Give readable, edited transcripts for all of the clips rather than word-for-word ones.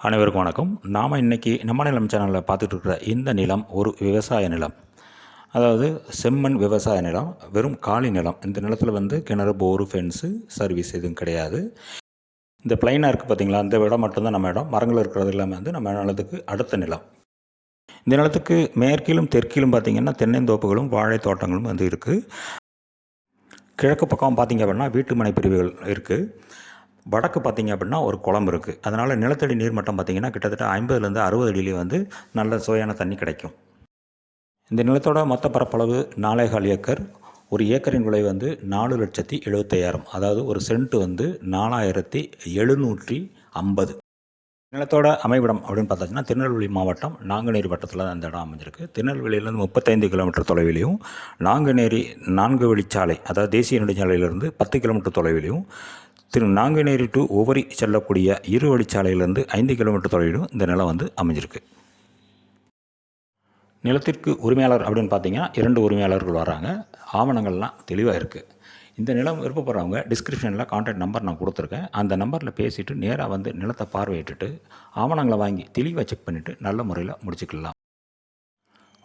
அனைவருக்கும் வணக்கம். நாம் இன்றைக்கி நம்ம நிலம் சேனலில் பார்த்துட்டு இருக்கிற இந்த நிலம் ஒரு விவசாய நிலம். அதாவது செம்மண் விவசாய நிலம், வெறும் காலி நிலம். இந்த நிலத்தில் கிணறு, போரு, ஃபென்ஸு, சர்வீஸ் எதுவும் கிடையாது. இந்த பிளைனாக இருக்குது பார்த்திங்களா, இந்த இடம் மட்டும்தான் நம்ம இடம். மரங்கள் இருக்கிறது எல்லாமே நம்ம நிலத்துக்கு அடுத்த நிலம். இந்த நிலத்துக்கு மேற்கிலும் தெற்கிலும் பார்த்திங்கன்னா தென்னந்தோப்புகளும் வாழை தோட்டங்களும் இருக்குது. கிழக்கு பக்கம் பார்த்திங்க அப்படின்னா வீட்டு மனை பிரிவுகள் இருக்குது. வடக்கு பார்த்திங்க அப்படின்னா ஒரு குளம் இருக்குது. அதனால் நிலத்தடி நீர்மட்டம் பார்த்திங்கன்னா கிட்டத்தட்ட 50லேருந்து 60 அடியிலே நல்ல சுவையான தண்ணி கிடைக்கும். இந்த நிலத்தோட மொத்த பரப்பளவு 4,4 ஏக்கர். ஒரு ஏக்கரின் விலை 4,75,000. அதாவது ஒரு சென்ட் 4,750. நிலத்தோட அமைவிடம் அப்படின்னு பார்த்தாச்சுன்னா திருநெல்வேலி மாவட்டம் நாங்குநேரி வட்டத்தில் அந்த இடம் அமைஞ்சிருக்கு. திருநெல்வேலியிலேருந்து 35 கிலோமீட்டர் தொலைவிலையும், நாங்குநேரி 4 வழிச்சாலை அதாவது தேசிய நெடுஞ்சாலையிலிருந்து 10 கிலோமீட்டர் தொலைவிலையும், நாங்குநேரி டு உவரி செல்லக்கூடிய 2 வழிச்சாலையிலேருந்து 5 கிலோமீட்டர் தொலைவிலும் இந்த நிலம் அமைஞ்சிருக்கு. நிலத்திற்கு உரிமையாளர் அப்படின்னு பார்த்தீங்கன்னா 2 உரிமையாளர்கள் வராங்க. ஆவணங்கள்லாம் தெளிவாக இருக்குது. இந்த நிலம் விருப்பப்படுறவங்க டிஸ்கிரிப்ஷனில் கான்டாக்ட் நம்பர் நான் கொடுத்துருக்கேன். அந்த நம்பரில் பேசிவிட்டு நேராக நிலத்தை பார்வையிட்டுட்டு ஆவணங்களை வாங்கி தெளிவாக செக் பண்ணிவிட்டு நல்ல முறையில் முடிச்சுக்கலாம்.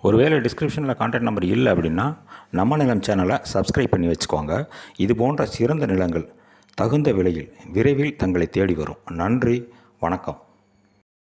ஒருவேளை டிஸ்கிரிப்ஷனில் கான்டாக்ட் நம்பர் இல்லை அப்படின்னா நம்ம நிலம் சேனலை சப்ஸ்கிரைப் பண்ணி வச்சுக்கோங்க. இது போன்ற சிறந்த நிலங்கள் தகுந்த விலையில் விரைவில் தங்களை தேடி வரும். நன்றி, வணக்கம்.